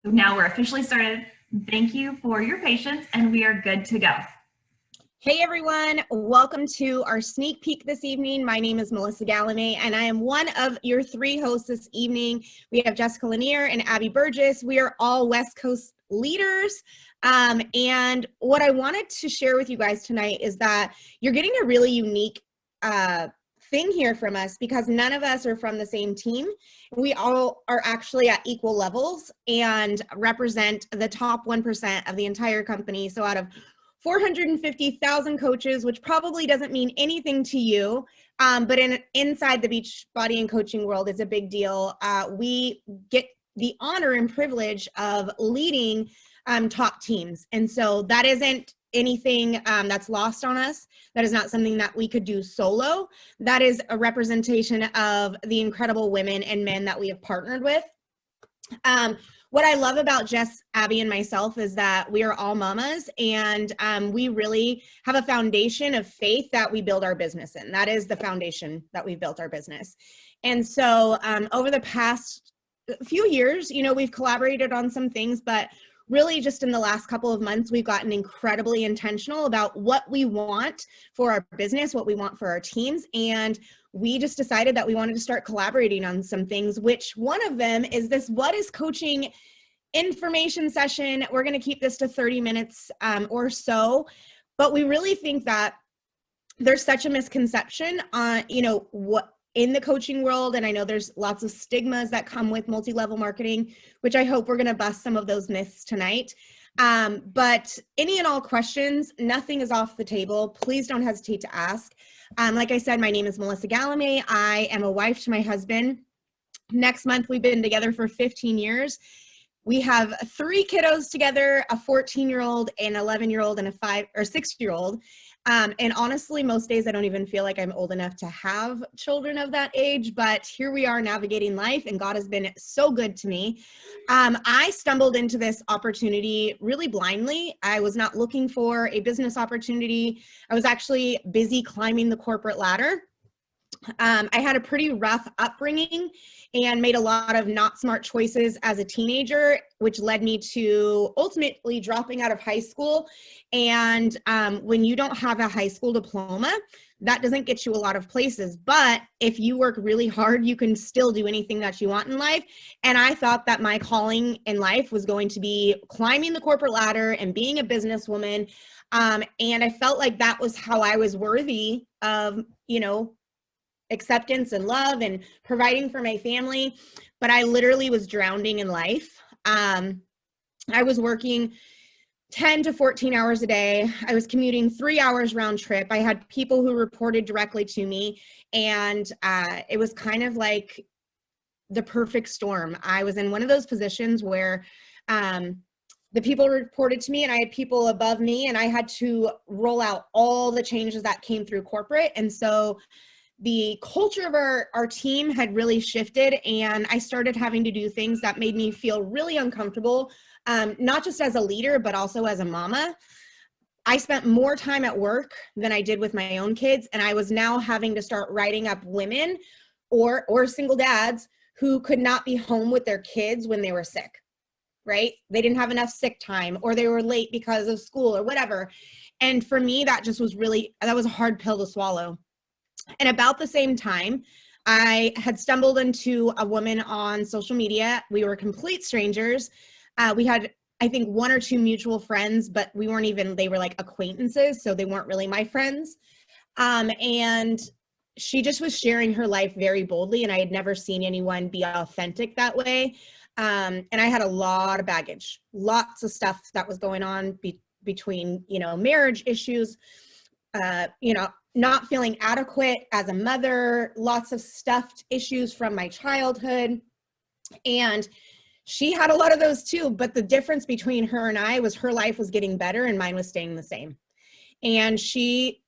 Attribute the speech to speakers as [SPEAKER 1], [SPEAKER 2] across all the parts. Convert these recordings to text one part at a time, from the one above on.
[SPEAKER 1] So now we're officially started. Thank you for your patience, and we are good to go.
[SPEAKER 2] Hey everyone, welcome to our sneak peek this evening. My name is Melissa Gallimay, and I am one of your three hosts this evening. We have Jessica Lanier and Abby Burgess. We are all West Coast leaders. And what I wanted to share with you guys tonight is that you're getting a really unique thing here from us because none of us are from the same team. We all are actually at equal levels and represent the top 1% of the entire company. So out of 450,000 coaches, which probably doesn't mean anything to you, but inside the Beachbody and coaching world is a big deal. We get the honor and privilege of leading top teams. And so that isn't anything that's lost on us. That is not something that we could do solo. That is a representation of the incredible women and men that we have partnered with. What I love about Jess, Abby, and myself is that we are all mamas, and we really have a foundation of faith that we build our business in. That is the foundation that we've built our business. And so over the past few years, we've collaborated on some things, but really just in the last couple of months, we've gotten incredibly intentional about what we want for our business, what we want for our teams. And we just decided that we wanted to start collaborating on some things, which one of them is this What is Coaching information session. We're going to keep this to 30 minutes or so, but we really think that there's such a misconception on, what in the coaching world. And I know there's lots of stigmas that come with multi-level marketing, which I hope we're going to bust some of those myths tonight. But any and all questions, nothing is off the table. Please don't hesitate to ask. Like I said, my name is Melissa Gallimay. I am a wife to my husband. Next month, we've been together for 15 years. We have 3 kiddos together, a 14-year-old, an 11-year-old, and a 5 or 6-year-old. And honestly, most days I don't even feel like I'm old enough to have children of that age, but here we are navigating life, and God has been so good to me. I stumbled into this opportunity really blindly. I was not looking for a business opportunity. I was actually busy climbing the corporate ladder. I had a pretty rough upbringing and made a lot of not smart choices as a teenager, which led me to ultimately dropping out of high school. And when you don't have a high school diploma, that doesn't get you a lot of places. But if you work really hard, you can still do anything that you want in life. And I thought that my calling in life was going to be climbing the corporate ladder and being a businesswoman. And I felt like that was how I was worthy of, acceptance and love and providing for my family. But I literally was drowning in life. I was working 10 to 14 hours a day. I was commuting 3 hours round trip. I had people who reported directly to me, and it was kind of like the perfect storm. I was in one of those positions where the people reported to me and I had people above me, and I had to roll out all the changes that came through corporate. And so the culture of our team had really shifted, and I started having to do things that made me feel really uncomfortable, not just as a leader, but also as a mama. I spent more time at work than I did with my own kids, and I was now having to start writing up women or single dads who could not be home with their kids when they were sick, right? They didn't have enough sick time, or they were late because of school or whatever. And for me, that was a hard pill to swallow. And about the same time, I had stumbled into a woman on social media. We were complete strangers. We had, I think, 1 or 2 mutual friends, but they were like acquaintances, so they weren't really my friends. And she just was sharing her life very boldly, and I had never seen anyone be authentic that way. And I had a lot of baggage, lots of stuff that was going on between, marriage issues, not feeling adequate as a mother, lots of stuffed issues from my childhood. And she had a lot of those too, but the difference between her and I was her life was getting better and mine was staying the same. And she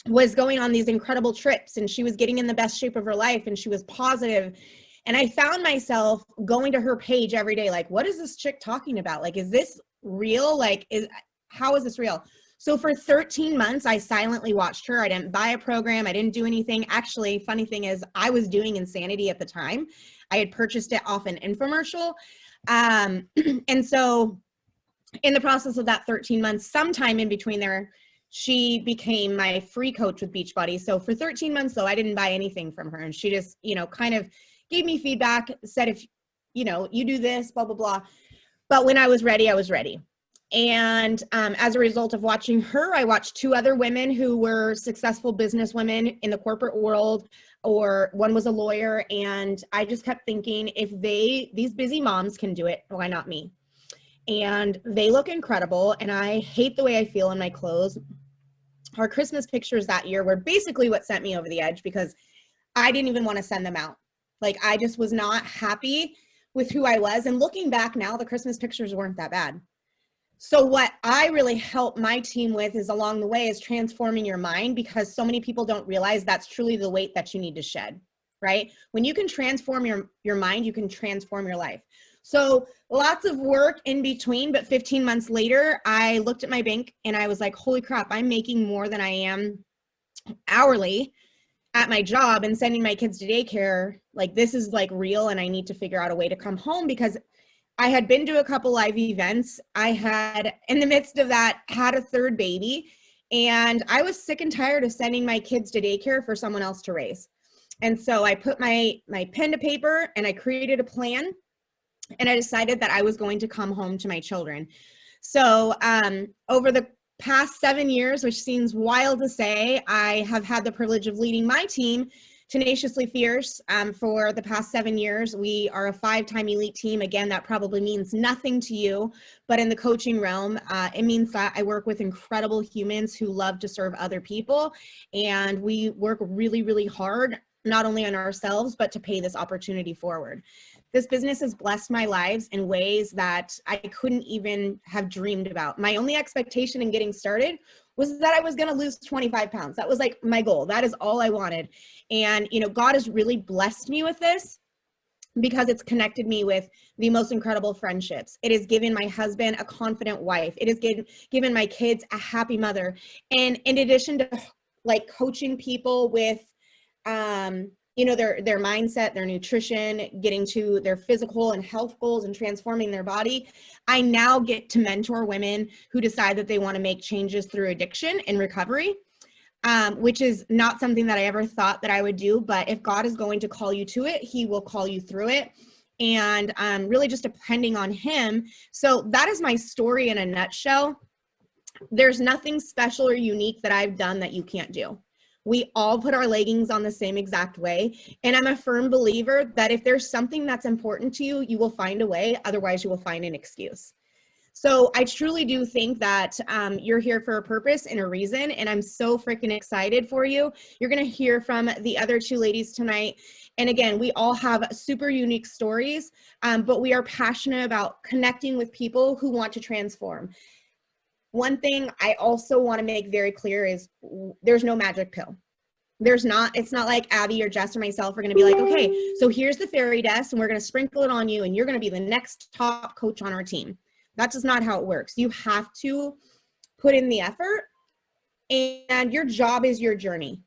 [SPEAKER 2] was going on these incredible trips, and she was getting in the best shape of her life, and she was positive. And I found myself going to her page every day, like, what is this chick talking about? Like, is this real? How is this real? So for 13 months, I silently watched her. I didn't buy a program. I didn't do anything. Actually, funny thing is, I was doing Insanity at the time. I had purchased it off an infomercial. And so in the process of that 13 months, sometime in between there, she became my free coach with Beachbody. So for 13 months though, I didn't buy anything from her. And she just, kind of gave me feedback, said, if, you do this, blah, blah, blah. But when I was ready, I was ready. And as a result of watching her, I watched two other women who were successful business women in the corporate world, or one was a lawyer. And I just kept thinking, if these busy moms can do it, why not me? And they look incredible. And I hate the way I feel in my clothes. Our Christmas pictures that year were basically what sent me over the edge, because I didn't even want to send them out. Like, I just was not happy with who I was. And looking back now, the Christmas pictures weren't that bad. So what I really help my team with is along the way is transforming your mind, because so many people don't realize that's truly the weight that you need to shed, right? When you can transform your mind, you can transform your life. So lots of work in between, but 15 months later, I looked at my bank and I was like, holy crap, I'm making more than I am hourly at my job and sending my kids to daycare. Like, this is like real, and I need to figure out a way to come home, because I had been to a couple live events. I had, in the midst of that, had a third baby, and I was sick and tired of sending my kids to daycare for someone else to raise. And so I put my pen to paper and I created a plan, and I decided that I was going to come home to my children. So over the past 7 years, which seems wild to say, I have had the privilege of leading my team, Tenaciously Fierce, for the past 7 years. We are a 5-time elite team. Again, that probably means nothing to you, but in the coaching realm, it means that I work with incredible humans who love to serve other people. And we work really, really hard, not only on ourselves, but to pay this opportunity forward. This business has blessed my lives in ways that I couldn't even have dreamed about. My only expectation in getting started was that I was going to lose 25 pounds. That was like my goal. That is all I wanted. And, God has really blessed me with this, because it's connected me with the most incredible friendships. It has given my husband a confident wife. It has given my kids a happy mother. And in addition to like coaching people with, their mindset, their nutrition, getting to their physical and health goals and transforming their body, I now get to mentor women who decide that they want to make changes through addiction and recovery, which is not something that I ever thought that I would do. But if God is going to call you to it, He will call you through it. And really just depending on Him. So that is my story in a nutshell. There's nothing special or unique that I've done that you can't do. We all put our leggings on the same exact way. And I'm a firm believer that if there's something that's important to you, you will find a way. Otherwise, you will find an excuse. So I truly do think that you're here for a purpose and a reason. And I'm so freaking excited for you. You're going to hear from the other two ladies tonight. And again, we all have super unique stories, but we are passionate about connecting with people who want to transform. One thing I also want to make very clear is there's no magic pill. It's not like Abby or Jess or myself are going to be like, okay, so here's the fairy dust and we're going to sprinkle it on you and you're going to be the next top coach on our team. That's just not how it works. You have to put in the effort, and your job is your journey.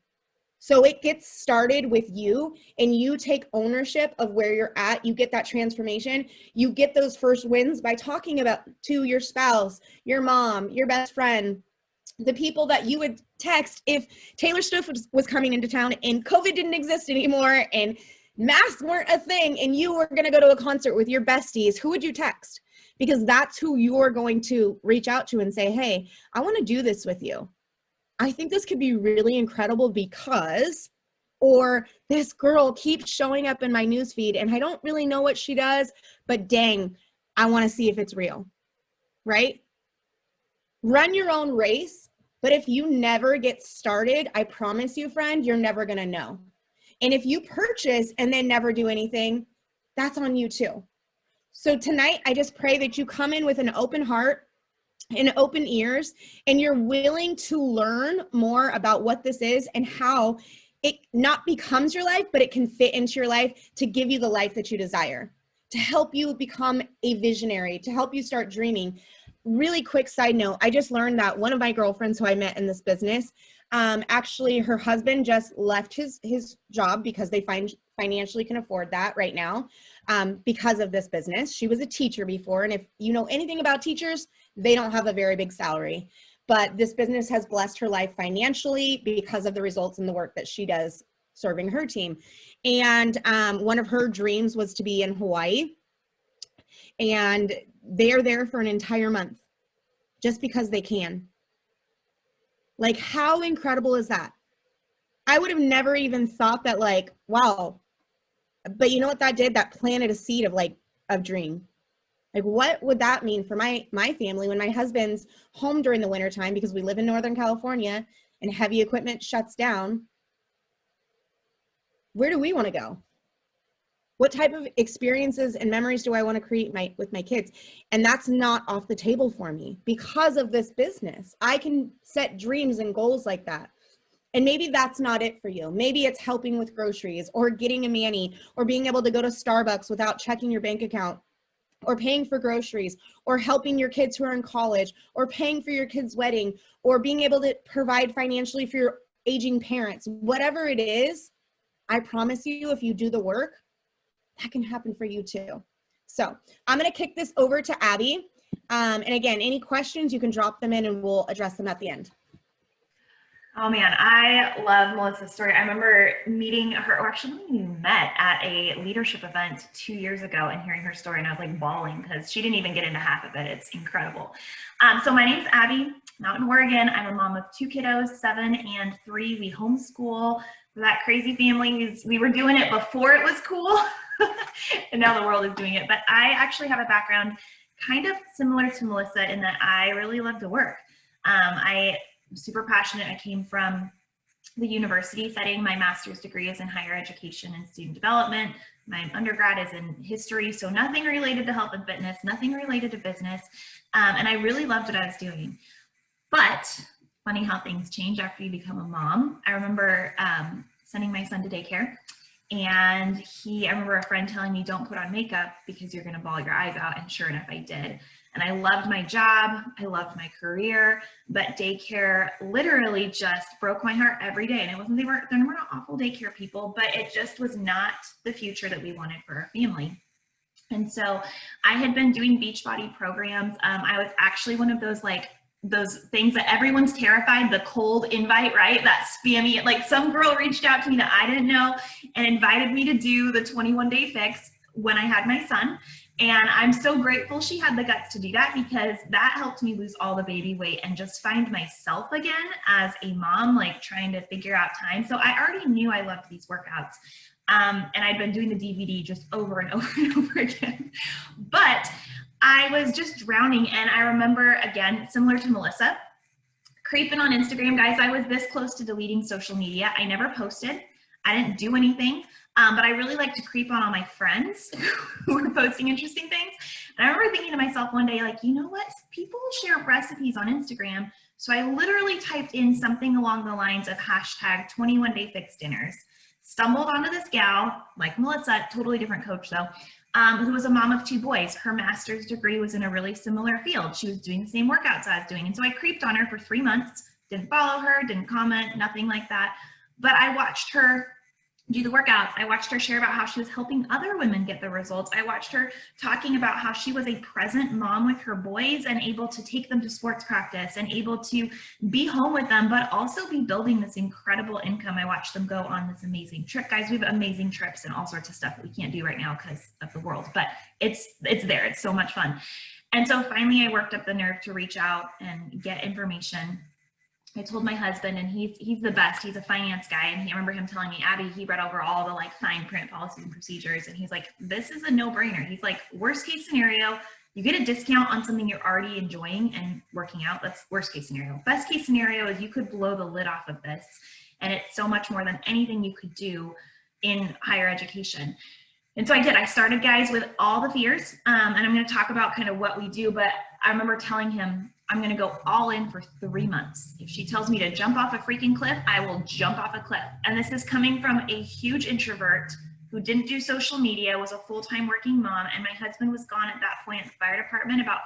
[SPEAKER 2] So it gets started with you, and you take ownership of where you're at. You get that transformation. You get those first wins by talking about to your spouse, your mom, your best friend, the people that you would text if Taylor Swift was coming into town and COVID didn't exist anymore and masks weren't a thing and you were going to go to a concert with your besties. Who would you text? Because that's who you're going to reach out to and say, hey, I want to do this with you. I think this could be really incredible because, or this girl keeps showing up in my newsfeed and I don't really know what she does, but dang, I want to see if it's real, right? Run your own race, but if you never get started, I promise you, friend, you're never going to know. And if you purchase and then never do anything, that's on you too. So tonight, I just pray that you come in with an open heart and open ears, and you're willing to learn more about what this is and how it not becomes your life, but it can fit into your life to give you the life that you desire, to help you become a visionary, to help you start dreaming. Really quick side note, I just learned that one of my girlfriends who I met in this business, actually her husband just left his job because they financially can afford that right now because of this business. She was a teacher before, and if you know anything about teachers, they don't have a very big salary. But this business has blessed her life financially because of the results and the work that she does serving her team. And one of her dreams was to be in Hawaii. And they are there for an entire month just because they can. Like, how incredible is that? I would have never even thought that, like, wow. But you know what that did? That planted a seed of like a dream. Like, what would that mean for my family when my husband's home during the wintertime because we live in Northern California and heavy equipment shuts down? Where do we want to go? What type of experiences and memories do I want to create with my kids? And that's not off the table for me because of this business. I can set dreams and goals like that. And maybe that's not it for you. Maybe it's helping with groceries or getting a Manny or being able to go to Starbucks without checking your bank account, or paying for groceries, or helping your kids who are in college, or paying for your kids' wedding, or being able to provide financially for your aging parents. Whatever it is, I promise you, if you do the work, that can happen for you too. So I'm going to kick this over to Abby. And again, any questions, you can drop them in and we'll address them at the end.
[SPEAKER 1] Oh man, I love Melissa's story. I remember meeting her, or actually we met at a leadership event 2 years ago and hearing her story, and I was like bawling because she didn't even get into half of it. It's incredible. So my name's Abby. I'm out in Oregon. I'm a mom of 2 kiddos, 7 and 3. We homeschool. We're that crazy family. We were doing it before it was cool, and now the world is doing it. But I actually have a background kind of similar to Melissa in that I really love to work. I'm super passionate. I came from the university setting. My master's degree is in higher education and student development. My undergrad is in history, so nothing related to health and fitness, nothing related to business. And I really loved what I was doing. But funny how things change after you become a mom. I remember sending my son to daycare, and I remember a friend telling me, don't put on makeup because you're gonna bawl your eyes out, and sure enough, I did. And I loved my job, I loved my career, but daycare literally just broke my heart every day. And it wasn't, they're not awful daycare people, but it just was not the future that we wanted for our family. And so I had been doing Beachbody programs. I was actually one of those things that everyone's terrified, the cold invite, right? That spammy, like some girl reached out to me that I didn't know and invited me to do the 21-day fix when I had my son. And I'm so grateful she had the guts to do that, because that helped me lose all the baby weight and just find myself again as a mom, like trying to figure out time. So I already knew I loved these workouts. And I'd been doing the DVD just over and over and over again. But I was just drowning. And I remember, again, similar to Melissa, creeping on Instagram. Guys, I was this close to deleting social media. I never posted. I didn't do anything. But I really like to creep on all my friends who were posting interesting things. And I remember thinking to myself one day, like, you know what? People share recipes on Instagram. So I literally typed in something along the lines of hashtag 21-day fix dinners. Stumbled onto this gal, like Melissa, totally different coach though, who was a mom of 2 boys. Her master's degree was in a really similar field. She was doing the same workouts I was doing. And so I creeped on her for 3 months, didn't follow her, didn't comment, nothing like that. But I watched her do the workouts. I watched her share about how she was helping other women get the results. I watched her talking about how she was a present mom with her boys and able to take them to sports practice and able to be home with them, but also be building this incredible income. I watched them go on this amazing trip. Guys, we have amazing trips and all sorts of stuff that we can't do right now because of the world, but it's there. It's so much fun. And so finally I worked up the nerve to reach out and get information. I told my husband, and he's the best. He's a finance guy, and I remember him telling me, Abby, he read over all the fine print policies and procedures, and he's like, this is a no-brainer. He's like, worst case scenario, you get a discount on something you're already enjoying and working out. That's worst case scenario. Best case scenario is you could blow the lid off of this, and it's so much more than anything you could do in higher education. And so I did. I started, guys, with all the fears, and I'm going to talk about kind of what we do, but I remember telling him, I'm going to go all in for 3 months. If she tells me to jump off a freaking cliff, I will jump off a cliff. And this is coming from a huge introvert who didn't do social media, was a full-time working mom, and my husband was gone at that point at the fire department about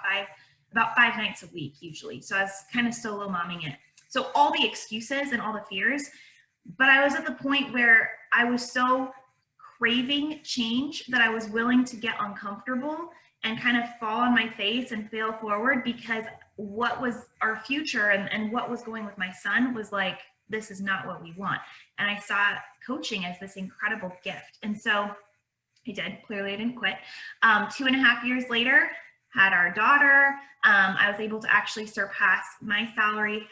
[SPEAKER 1] five nights a week usually. So I was kind of solo momming it. So all the excuses and all the fears, but I was at the point where I was so craving change that I was willing to get uncomfortable and kind of fall on my face and fail forward, because what was our future and what was going with my son was like, this is not what we want. And I saw coaching as this incredible gift. And so I did. Clearly I didn't quit. 2.5 years later, had our daughter. I was able to actually surpass my salary,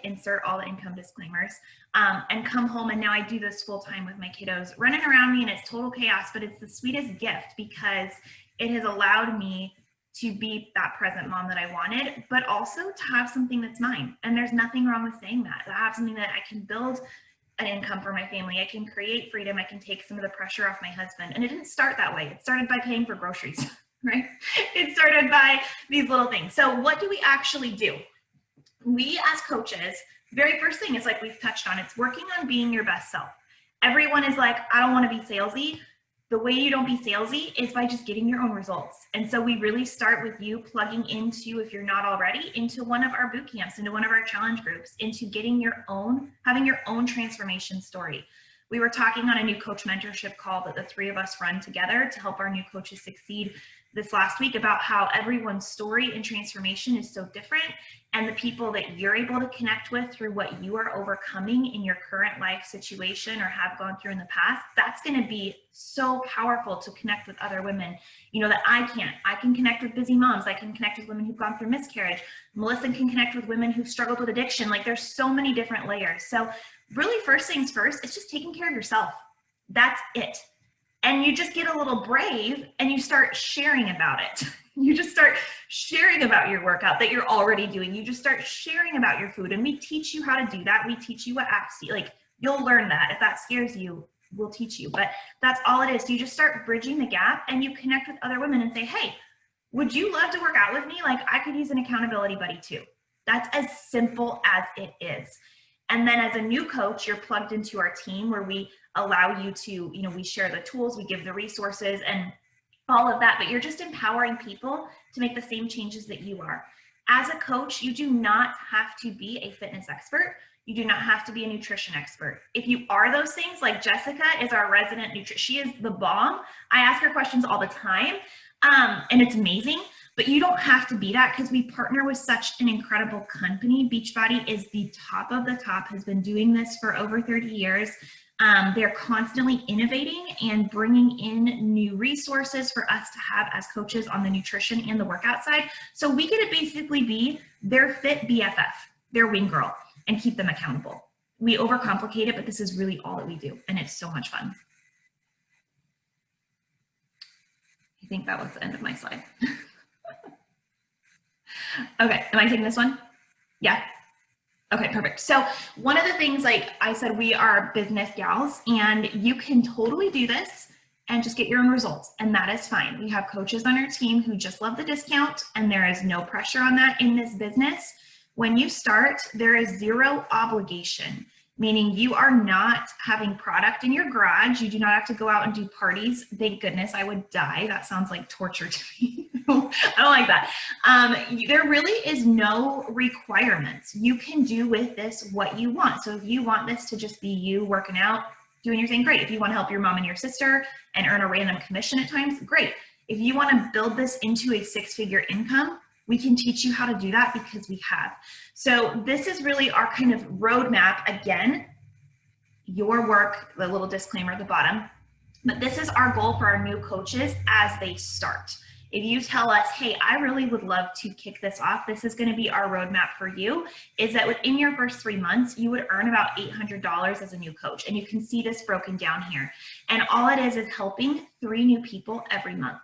[SPEAKER 1] insert all the income disclaimers, and come home. And now I do this full time with my kiddos running around me, and it's total chaos, but it's the sweetest gift because it has allowed me to be that present mom that I wanted, but also to have something that's mine. And there's nothing wrong with saying that. I have something that I can build an income for my family. I can create freedom. I can take some of the pressure off my husband. And it didn't start that way. It started by paying for groceries, right? It started by these little things. So what do we actually do? We as coaches, very first thing is like we've touched on, it's working on being your best self. Everyone is like, I don't want to be salesy. The way you don't be salesy is by just getting your own results. And so we really start with you plugging into, if you're not already, into one of our boot camps, into one of our challenge groups, into getting having your own transformation story. We were talking on a new coach mentorship call that the three of us run together to help our new coaches succeed this last week, about how everyone's story and transformation is so different, and the people that you're able to connect with through what you are overcoming in your current life situation or have gone through in the past, that's going to be so powerful to connect with other women, that I can connect with busy moms. I can connect with women who've gone through miscarriage. Melissa can connect with women who've struggled with addiction. Like, there's so many different layers. So really, first things first, it's just taking care of yourself. That's it. And you just get a little brave and you start sharing about it. You just start sharing about your workout that you're already doing. You just start sharing about your food, and we teach you how to do that. We teach you what apps, you'll learn that. If that scares you, we'll teach you, but that's all it is. So you just start bridging the gap and you connect with other women and say, hey, would you love to work out with me? Like, I could use an accountability buddy too. That's as simple as it is. And then as a new coach, you're plugged into our team where we allow you to, we share the tools, we give the resources and all of that, but you're just empowering people to make the same changes that you are. As a coach, you do not have to be a fitness expert. You do not have to be a nutrition expert. If you are those things, like Jessica is our resident nutrition, she is the bomb. I ask her questions all the time, and it's amazing. But you don't have to be that, because we partner with such an incredible company. Beachbody is the top of the top, has been doing this for over 30 years. They're constantly innovating and bringing in new resources for us to have as coaches on the nutrition and the workout side. So we get to basically be their fit BFF, their wing girl, and keep them accountable. We overcomplicate it, but this is really all that we do, and it's so much fun. I think that was the end of my slide. Okay, am I taking this one? Yeah. Okay, perfect. So one of the things, like I said, we are business gals, and you can totally do this and just get your own results, and that is fine. We have coaches on our team who just love the discount, and there is no pressure on that in this business. When you start, there is zero obligation, meaning you are not having product in your garage. You do not have to go out and do parties. Thank goodness. I would die. That sounds like torture to me. I don't like that. There really is no requirements. You can do with this what you want. So if you want this to just be you working out, doing your thing, great. If you want to help your mom and your sister and earn a random commission at times, great. If you want to build this into a 6-figure income, we can teach you how to do that, because we have. So this is really our kind of roadmap. Again, your work, the little disclaimer at the bottom, but this is our goal for our new coaches as they start. If you tell us, hey, I really would love to kick this off, this is going to be our roadmap for you, is that within your first 3 months, you would earn about $800 as a new coach. And you can see this broken down here. And all it is helping 3 new people every month.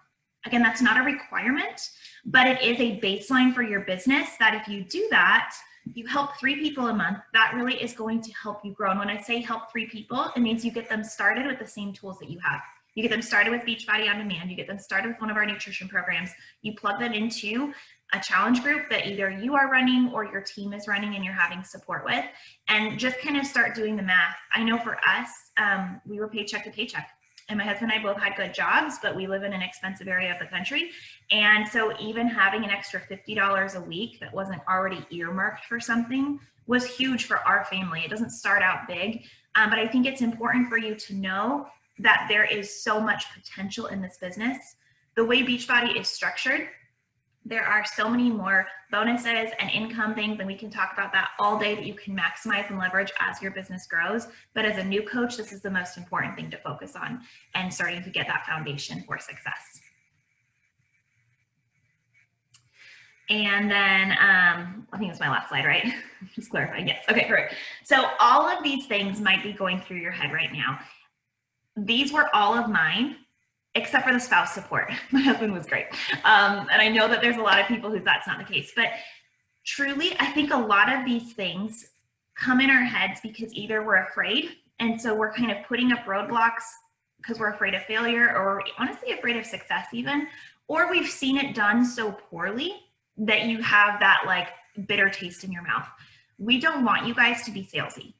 [SPEAKER 1] Again, that's not a requirement, but it is a baseline for your business that if you do that, you help 3 people a month, that really is going to help you grow. And when I say help 3 people, it means you get them started with the same tools that you have. You get them started with Beachbody On Demand. You get them started with one of our nutrition programs. You plug them into a challenge group that either you are running or your team is running and you're having support with, and just kind of start doing the math. I know for us, we were paycheck to paycheck. And my husband and I both had good jobs, but we live in an expensive area of the country. And so even having an extra $50 a week that wasn't already earmarked for something was huge for our family. It doesn't start out big, but I think it's important for you to know that there is so much potential in this business. The way Beachbody is structured, there are so many more bonuses and income things, and we can talk about that all day, that you can maximize and leverage as your business grows. But as a new coach, this is the most important thing to focus on and starting to get that foundation for success. And then I think it's my last slide, right? Just clarifying. Yes. Okay, perfect. So all of these things might be going through your head right now. These were all of mine, except for the spouse support. My husband was great. And I know that there's a lot of people who that's not the case, but truly, I think a lot of these things come in our heads because either we're afraid, and so we're kind of putting up roadblocks because we're afraid of failure, or honestly afraid of success even, or we've seen it done so poorly that you have that like bitter taste in your mouth. We don't want you guys to be salesy,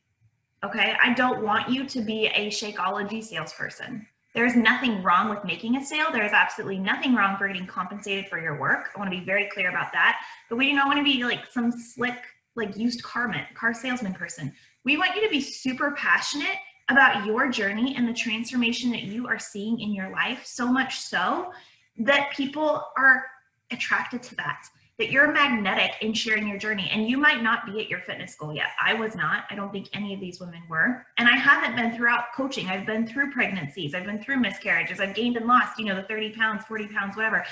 [SPEAKER 1] okay? I don't want you to be a Shakeology salesperson. There's nothing wrong with making a sale. There's absolutely nothing wrong for getting compensated for your work. I want to be very clear about that. But we do not want to be like some slick, like used car salesman person. We want you to be super passionate about your journey and the transformation that you are seeing in your life, so much so that people are attracted to that you're magnetic in sharing your journey. And you might not be at your fitness goal yet. I was not. I don't think any of these women were. And I haven't been throughout coaching. I've been through pregnancies. I've been through miscarriages. I've gained and lost, the 30 pounds, 40 pounds, whatever.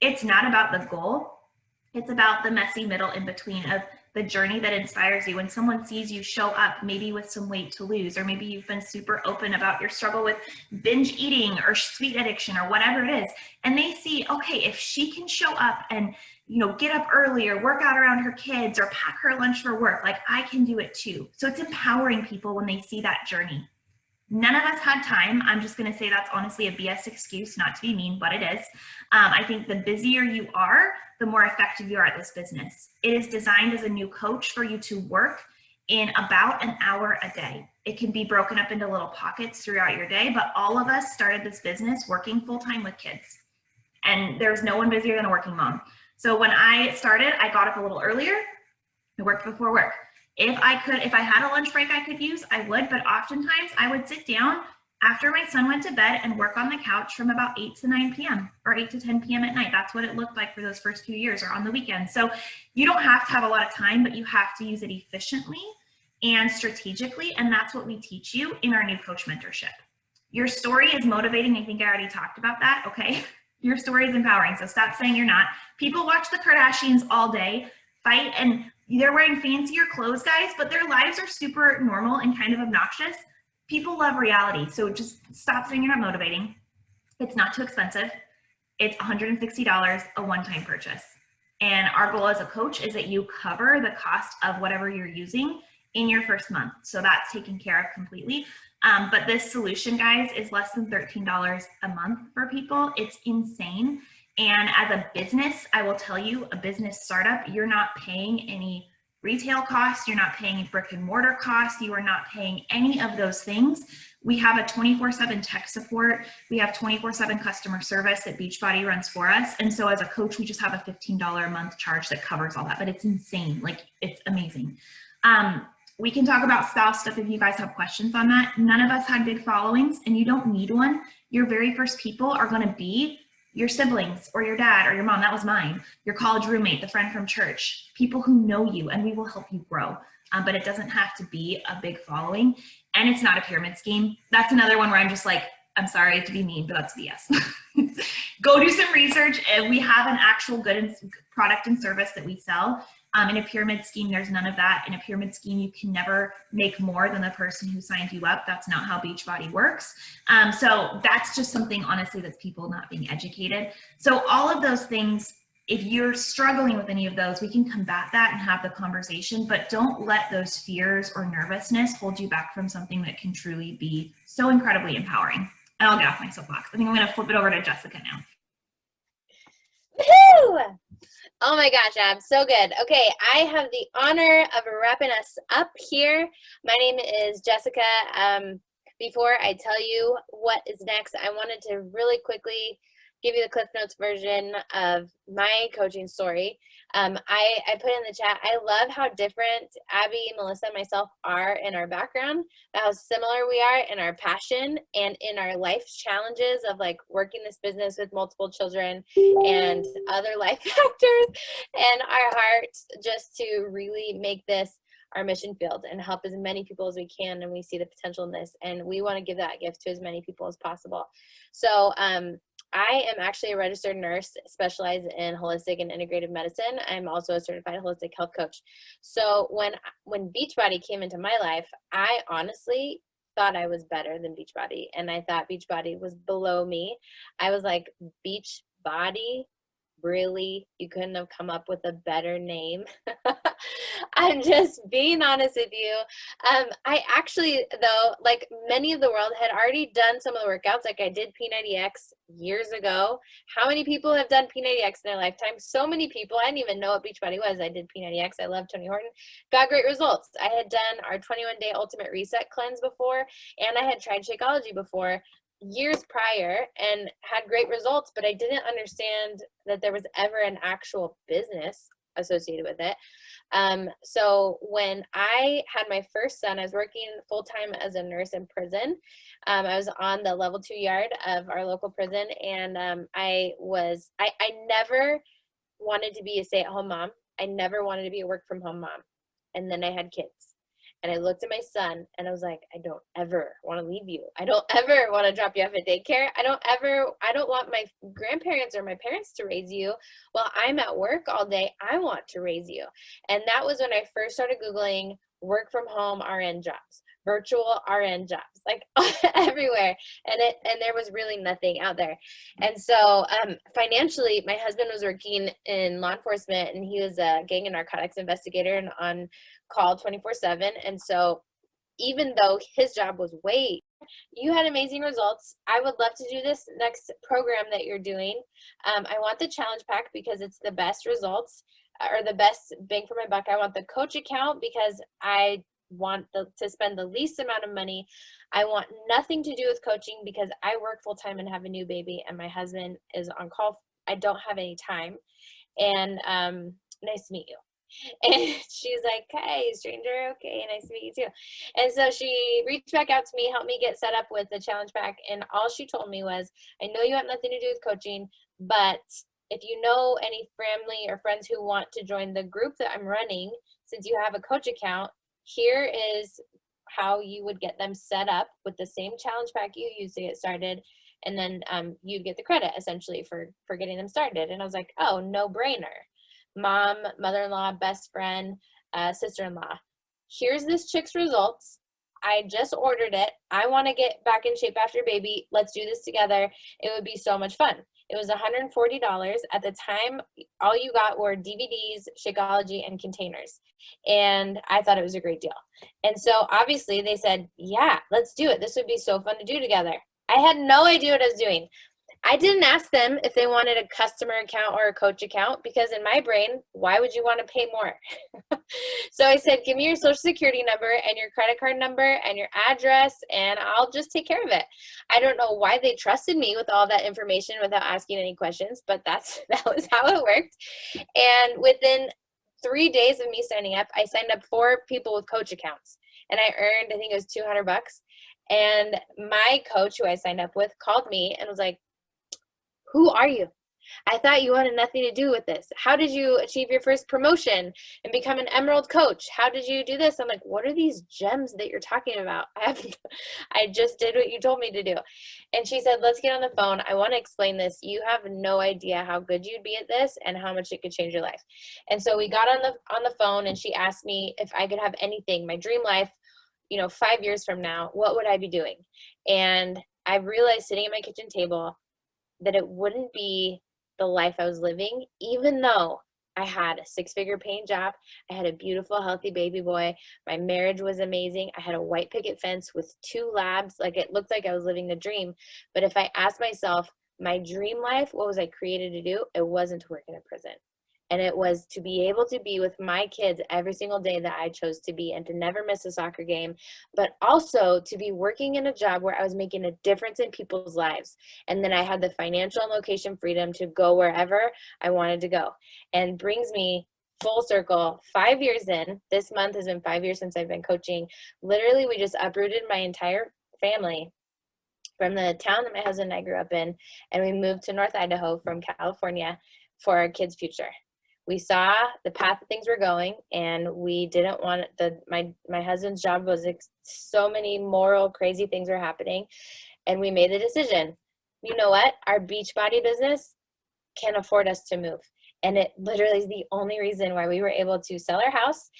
[SPEAKER 1] It's not about the goal. It's about the messy middle in between of the journey that inspires you. When someone sees you show up, maybe with some weight to lose, or maybe you've been super open about your struggle with binge eating or sweet addiction or whatever it is, and they see, okay, if she can show up and get up early or work out around her kids or pack her lunch for work, like I can do it too. So it's empowering people when they see that journey. None of us had time. I'm just going to say that's honestly a BS excuse, not to be mean, but it is. I think the busier you are, the more effective you are at this business. It is designed as a new coach for you to work in about an hour a day. It can be broken up into little pockets throughout your day, but all of us started this business working full-time with kids. And there's no one busier than a working mom. So when I started, I got up a little earlier. I worked before work. If I had a lunch break I could use, I would, but oftentimes I would sit down after my son went to bed and work on the couch from about 8 to 9 p.m. or 8 to 10 p.m. at night. That's what it looked like for those first few years, or on the weekends. So you don't have to have a lot of time, but you have to use it efficiently and strategically, and that's what we teach you in our new coach mentorship. Your story is motivating. I think I already talked about that, okay? Your story is empowering, so stop saying you're not. People watch the Kardashians all day, fight, and they're wearing fancier clothes, guys, but their lives are super normal and kind of obnoxious. People love reality, so just stop saying you're not motivating. It's not too expensive. It's $160, a one-time purchase. And our goal as a coach is that you cover the cost of whatever you're using in your first month. So that's taken care of completely. But this solution, guys, is less than $13 a month for people. It's insane. And as a business, I will tell you, a business startup, you're not paying any retail costs. You're not paying brick and mortar costs. You are not paying any of those things. We have a 24/7 tech support. We have 24/7 customer service that Beachbody runs for us. And so as a coach, we just have a $15 a month charge that covers all that, but it's insane. Like, it's amazing. We can talk about spouse stuff if you guys have questions on that. None of us had big followings, and you don't need one. Your very first people are going to be your siblings or your dad or your mom. That was mine. Your college roommate, the friend from church, people who know you, and we will help you grow. But it doesn't have to be a big following, and it's not a pyramid scheme. That's another one where I'm just like, I'm sorry to be mean, but that's BS. Go do some research. We have an actual good product and service that we sell. In a pyramid scheme, there's none of that. In a pyramid scheme, you can never make more than the person who signed you up. That's not how Beachbody works. So that's just something, honestly, that's people not being educated. So all of those things, if you're struggling with any of those, we can combat that and have the conversation, but don't let those fears or nervousness hold you back from something that can truly be so incredibly empowering. And I'll get off my soapbox. I think I'm going to flip it over to Jessica now.
[SPEAKER 3] Woohoo! Oh my gosh, Ab, so good. Okay, I have the honor of wrapping us up here. My name is Jessica. Before I tell you what is next, I wanted to really quickly give you the Cliff Notes version of my coaching story. I put in the chat, I love how different Abby, Melissa, and myself are in our background, how similar we are in our passion and in our life challenges of like working this business with multiple children and other life factors, and our hearts just to really make this our mission field and help as many people as we can. And we see the potential in this, and we want to give that gift to as many people as possible. So I am actually a registered nurse specialized in holistic and integrative medicine. I'm also a certified holistic health coach. So when Beachbody came into my life, I honestly thought I was better than Beachbody, and I thought Beachbody was below me. I was like, Beachbody? Really? You couldn't have come up with a better name? I'm just being honest with you. I actually, though, like many of the world, had already done some of the workouts. Like I did P90X years ago. How many people have done P90X in their lifetime? So many people. I didn't even know what Beachbody was. I did P90X. I love Tony Horton. Got great results. I had done our 21-day ultimate reset cleanse before, and I had tried Shakeology before years prior and had great results, but I didn't understand that there was ever an actual business associated with it. So when I had my first son, I was working full-time as a nurse in prison. I was on the level 2 yard of our local prison, and I never wanted to be a stay-at-home mom. I never wanted to be a work-from-home mom. And then I had kids. And I looked at my son and I was like, I don't ever want to leave you. I don't ever want to drop you off at daycare. I don't want my grandparents or my parents to raise you while I'm at work all day. I want to raise you. And that was when I first started Googling work from home RN jobs, virtual RN jobs, like everywhere. And there was really nothing out there. And so financially, my husband was working in law enforcement, and he was a gang and narcotics investigator and on call 24/7. And so even though his job was way, you had amazing results. I would love to do this next program that you're doing. I want the challenge pack because it's the best results or the best bang for my buck. I want the coach account because I want to spend the least amount of money. I want nothing to do with coaching because I work full time and have a new baby, and my husband is on call. I don't have any time. And nice to meet you. And she's like, hey, stranger, okay, nice to meet you too. And so she reached back out to me, helped me get set up with the challenge pack. And all she told me was, I know you have nothing to do with coaching, but if you know any family or friends who want to join the group that I'm running, since you have a coach account, here is how you would get them set up with the same challenge pack you use to get started. And then you'd get the credit essentially for getting them started. And I was like, oh, no brainer. Mom, mother-in-law, best friend, sister-in-law. Here's this chick's results. I just ordered it. I want to get back in shape after baby. Let's do this together. It would be so much fun. It was $140. At the time, all you got were DVDs, Shakeology, and containers. And I thought it was a great deal. And so obviously they said, yeah, let's do it. This would be so fun to do together. I had no idea what I was doing. I didn't ask them if they wanted a customer account or a coach account because in my brain, why would you want to pay more? So I said, give me your social security number and your credit card number and your address, and I'll just take care of it. I don't know why they trusted me with all that information without asking any questions, but that was how it worked. And within 3 days of me signing up, I signed up 4 people with coach accounts, and I earned, I think it was $200. And my coach who I signed up with called me and was like, who are you? I thought you wanted nothing to do with this. How did you achieve your first promotion and become an Emerald coach? How did you do this? I'm like, what are these gems that you're talking about? I just did what you told me to do. And she said, let's get on the phone. I want to explain this. You have no idea how good you'd be at this and how much it could change your life. And so we got on the phone, and she asked me if I could have anything, my dream life, 5 years from now, what would I be doing? And I realized sitting at my kitchen table that it wouldn't be the life I was living, even though I had a 6-figure paying job. I had a beautiful, healthy baby boy. My marriage was amazing. I had a white picket fence with 2 labs. Like, it looked like I was living the dream. But if I asked myself, my dream life, what was I created to do? It wasn't to work in a prison. And it was to be able to be with my kids every single day that I chose to be and to never miss a soccer game, but also to be working in a job where I was making a difference in people's lives. And then I had the financial and location freedom to go wherever I wanted to go. And brings me full circle 5 years in. This month has been 5 years since I've been coaching. Literally, we just uprooted my entire family from the town that my husband and I grew up in, and we moved to North Idaho from California for our kids' future. We saw the path that things were going, and we didn't want my husband's job was so many moral crazy things were happening, and we made the decision. You know what? Our Beachbody business can afford us to move, and it literally is the only reason why we were able to sell our house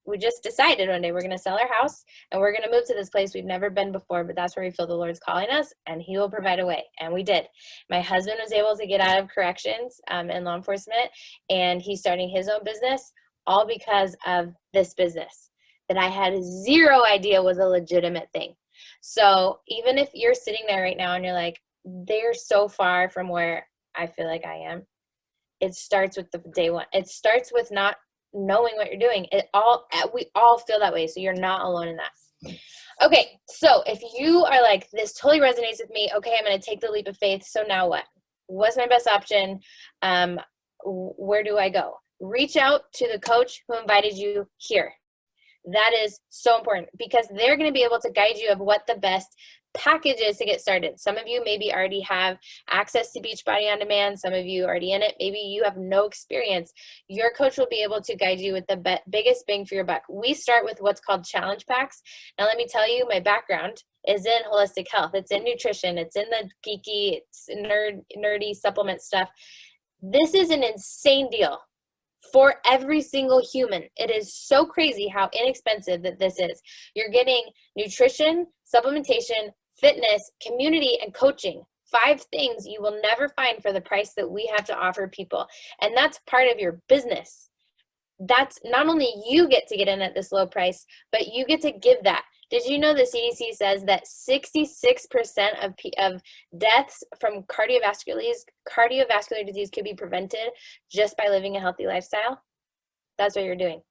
[SPEAKER 3] we just decided one day we're going to sell our house and we're going to move to this place we've never been before, but that's where we feel the Lord's calling us, and he will provide a way. And we did. My husband was able to get out of corrections in law enforcement, and he's starting his own business, all because of this business that I had zero idea was a legitimate thing. So even if you're sitting there right now and you're like, they're so far from where I feel like I am, it starts with the day one. It starts with not knowing what you're doing. We all feel that way, so you're not alone in that. Okay, so if you are like, this totally resonates with me, okay, I'm going to take the leap of faith. So now what? What's my best option? Where do I go? Reach out to the coach who invited you here. That is so important because they're going to be able to guide you of what the best package is to get started. Some of you maybe already have access to Beachbody On Demand. Some of you are already in it. Maybe you have no experience. Your coach will be able to guide you with the biggest bang for your buck. We start with what's called challenge packs. Now, let me tell you, my background is in holistic health. It's in nutrition. It's in the geeky, nerdy supplement stuff. This is an insane deal for every single human. It is so crazy how inexpensive that this is. You're getting nutrition, supplementation, fitness, community, and coaching. 5 things you will never find for the price that we have to offer people. And that's part of your business. That's not only you get to get in at this low price, but you get to give that. Did you know the CDC says that 66% of deaths from cardiovascular disease could be prevented just by living a healthy lifestyle? That's what you're doing.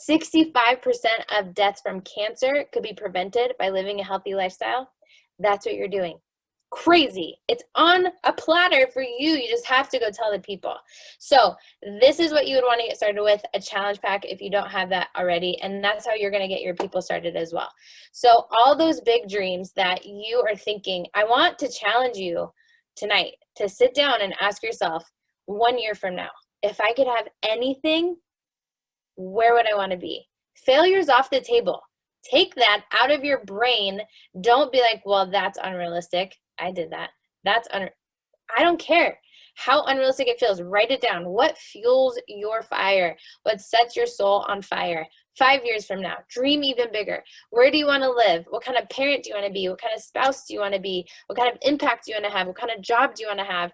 [SPEAKER 3] 65% of deaths from cancer could be prevented by living a healthy lifestyle. That's what you're doing. Crazy. It's on a platter for you. You just have to go tell the people. So this is what you would want to get started with, a challenge pack if you don't have that already. And that's how you're going to get your people started as well. So all those big dreams that you are thinking, I want to challenge you tonight to sit down and ask yourself 1 year from now, if I could have anything, where would I want to be? Failure's off the table. Take that out of your brain. Don't be like, well, that's unrealistic. I did that. I don't care how unrealistic it feels. Write it down. What fuels your fire? What sets your soul on fire? 5 years from now, dream even bigger. Where do you want to live? What kind of parent do you want to be? What kind of spouse do you want to be? What kind of impact do you want to have? What kind of job do you want to have?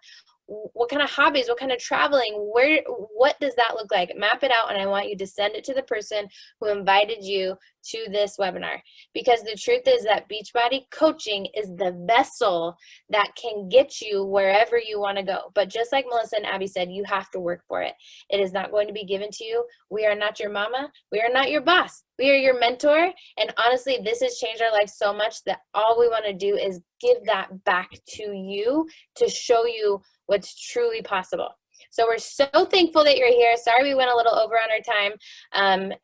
[SPEAKER 3] What kind of hobbies? What kind of traveling? What does that look like? Map it out, and I want you to send it to the person who invited you to this webinar. Because the truth is that Beachbody coaching is the vessel that can get you wherever you want to go. But just like Melissa and Abby said, you have to work for it. It is not going to be given to you. We are not your mama. We are not your boss. We are your mentor. And honestly, this has changed our life so much that all we want to do is give that back to you to show you what's truly possible. So we're so thankful that you're here. Sorry we went a little over on our time.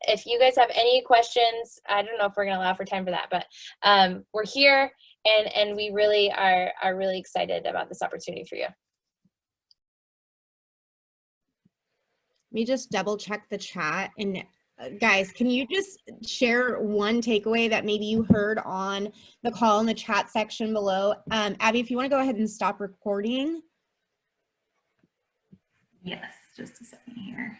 [SPEAKER 3] If you guys have any questions, I don't know if we're going to allow for time for that, but we're here and we really are really excited about this opportunity for you.
[SPEAKER 2] Let me just double check the chat. And guys, can you just share one takeaway that maybe you heard on the call in the chat section below? Abby, if you want to go ahead and stop recording.
[SPEAKER 1] Yes, just a second here.